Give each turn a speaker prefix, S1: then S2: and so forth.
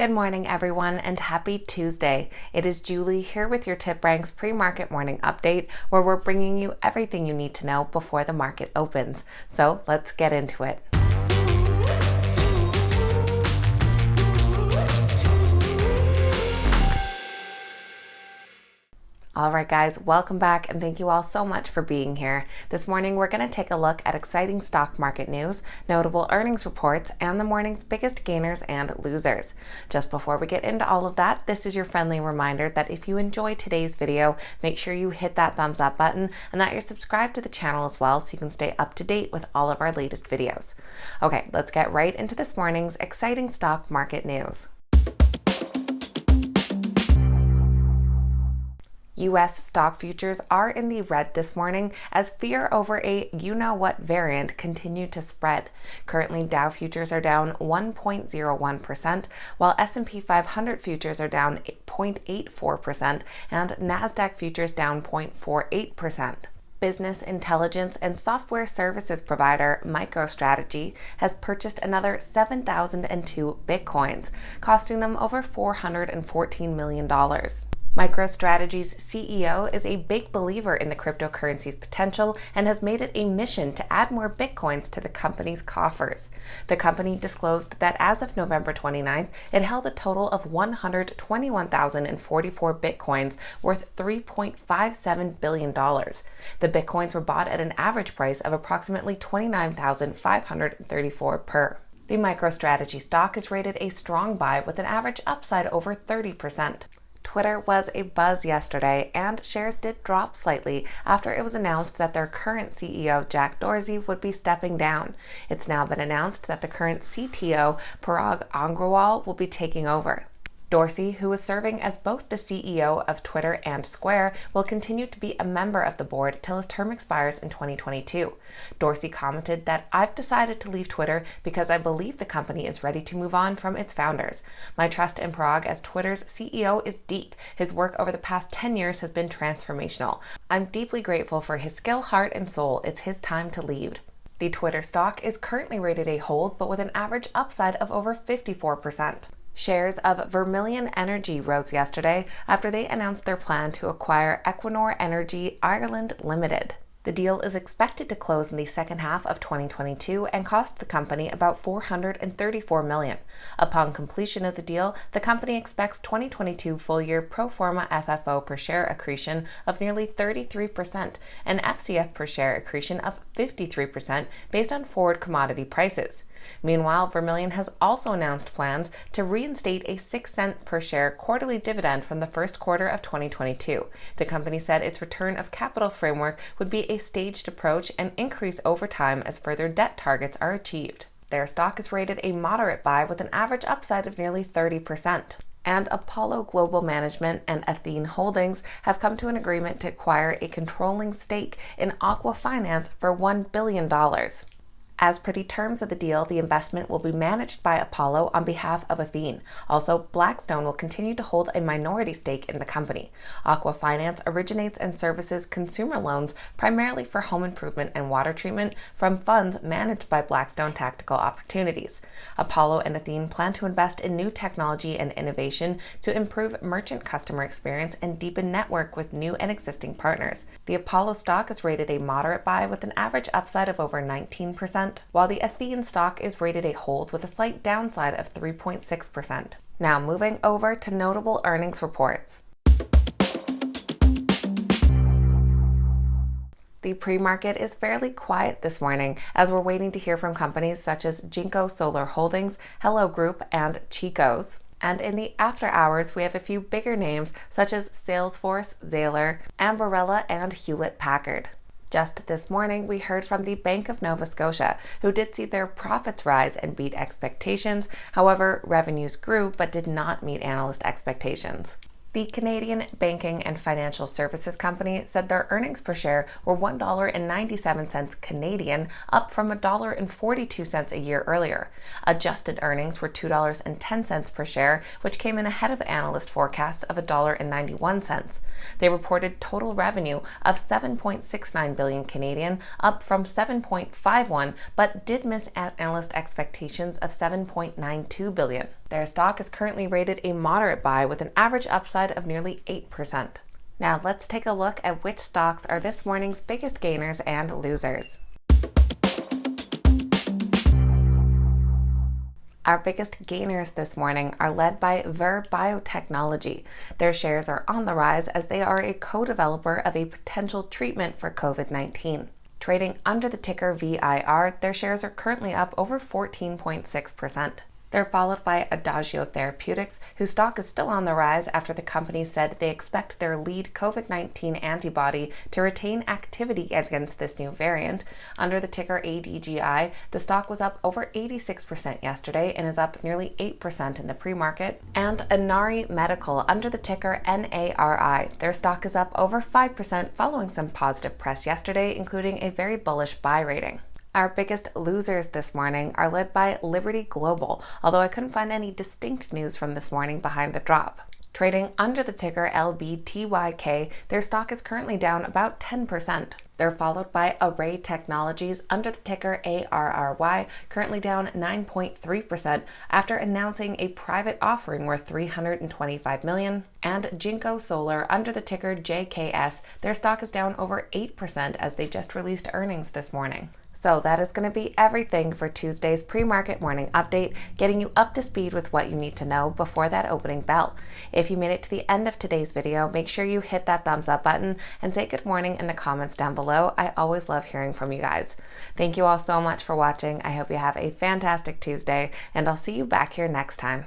S1: Good morning, everyone, and happy Tuesday. It is Julie here with your TipRanks pre-market morning update, where we're bringing you everything you need to know before the market opens. So let's get into it. All right, guys, welcome back, and thank you all so much for being here. This morning, we're going to take a look at exciting stock market news, notable earnings reports, and the morning's biggest gainers and losers. Just before we get into all of that, this is your friendly reminder that if you enjoy today's video, make sure you hit that thumbs up button and that you're subscribed to the channel as well so you can stay up to date with all of our latest videos. Okay, let's get right into this morning's exciting stock market news. U.S. stock futures are in the red this morning as fear over a you-know-what variant continued to spread. Currently, Dow futures are down 1.01%, while S&P 500 futures are down 0.84% and NASDAQ futures down 0.48%. Business intelligence and software services provider MicroStrategy has purchased another 7,002 Bitcoins, costing them over $414 million. MicroStrategy's CEO is a big believer in the cryptocurrency's potential and has made it a mission to add more Bitcoins to the company's coffers. The company disclosed that as of November 29th, it held a total of 121,044 Bitcoins worth $3.57 billion. The Bitcoins were bought at an average price of approximately $29,534 per. The MicroStrategy stock is rated a strong buy with an average upside over 30%. Twitter was a buzz yesterday, and shares did drop slightly after it was announced that their current CEO, Jack Dorsey, would be stepping down. It's now been announced that the current CTO, Parag Agrawal, will be taking over. Dorsey, who is serving as both the CEO of Twitter and Square, will continue to be a member of the board till his term expires in 2022. Dorsey commented that, "I've decided to leave Twitter because I believe the company is ready to move on from its founders. My trust in Parag as Twitter's CEO is deep. His work over the past 10 years has been transformational. I'm deeply grateful for his skill, heart, and soul. It's his time to lead." The Twitter stock is currently rated a hold, but with an average upside of over 54%. Shares of Vermilion Energy rose yesterday after they announced their plan to acquire Equinor Energy Ireland Limited. The deal is expected to close in the second half of 2022 and cost the company about $434 million. Upon completion of the deal, the company expects 2022 full-year pro forma FFO per share accretion of nearly 33% and FCF per share accretion of 53% based on forward commodity prices. Meanwhile, Vermilion has also announced plans to reinstate a 6-cent per share quarterly dividend from the first quarter of 2022. The company said its return of capital framework would be a staged approach and increase over time as further debt targets are achieved. Their stock is rated a moderate buy with an average upside of nearly 30%. And Apollo Global Management and Athene Holdings have come to an agreement to acquire a controlling stake in Aqua Finance for $1 billion. As per the terms of the deal, the investment will be managed by Apollo on behalf of Athene. Also, Blackstone will continue to hold a minority stake in the company. Aqua Finance originates and services consumer loans primarily for home improvement and water treatment from funds managed by Blackstone Tactical Opportunities. Apollo and Athene plan to invest in new technology and innovation to improve merchant customer experience and deepen network with new and existing partners. The Apollo stock is rated a moderate buy with an average upside of over 19%. While the Athene stock is rated a hold with a slight downside of 3.6%. Now moving over to notable earnings reports. The pre-market is fairly quiet this morning as we're waiting to hear from companies such as Jinko Solar Holdings, Hello Group, and Chico's. And in the after hours, we have a few bigger names such as Salesforce, Zaylor, Ambarella, and Hewlett-Packard. Just this morning, we heard from the Bank of Nova Scotia, who did see their profits rise and beat expectations. However, revenues grew but did not meet analyst expectations. The Canadian Banking and Financial Services Company said their earnings per share were $1.97 Canadian, up from $1.42 a year earlier. Adjusted earnings were $2.10 per share, which came in ahead of analyst forecasts of $1.91. They reported total revenue of $7.69 billion Canadian, up from $7.51, but did miss analyst expectations of $7.92 billion. Their stock is currently rated a moderate buy with an average upside of nearly 8%. Now let's take a look at which stocks are this morning's biggest gainers and losers. Our biggest gainers this morning are led by Ver Biotechnology. Their shares are on the rise as they are a co-developer of a potential treatment for COVID-19. Trading under the ticker VIR, their shares are currently up over 14.6%. They're followed by Adagio Therapeutics, whose stock is still on the rise after the company said they expect their lead COVID-19 antibody to retain activity against this new variant. Under the ticker ADGI, the stock was up over 86% yesterday and is up nearly 8% in the pre-market. And Inari Medical, under the ticker NARI, their stock is up over 5% following some positive press yesterday, including a very bullish buy rating. Our biggest losers this morning are led by Liberty Global, although I couldn't find any distinct news from this morning behind the drop. Trading under the ticker LBTYK, their stock is currently down about 10%. They're followed by Array Technologies under the ticker ARRY, currently down 9.3% after announcing a private offering worth $325 million. And Jinko Solar under the ticker JKS, their stock is down over 8% as they just released earnings this morning. So that is going to be everything for Tuesday's pre-market morning update, getting you up to speed with what you need to know before that opening bell. If you made it to the end of today's video, make sure you hit that thumbs up button and say good morning in the comments down below. I always love hearing from you guys. Thank you all so much for watching. I hope you have a fantastic Tuesday, and I'll see you back here next time.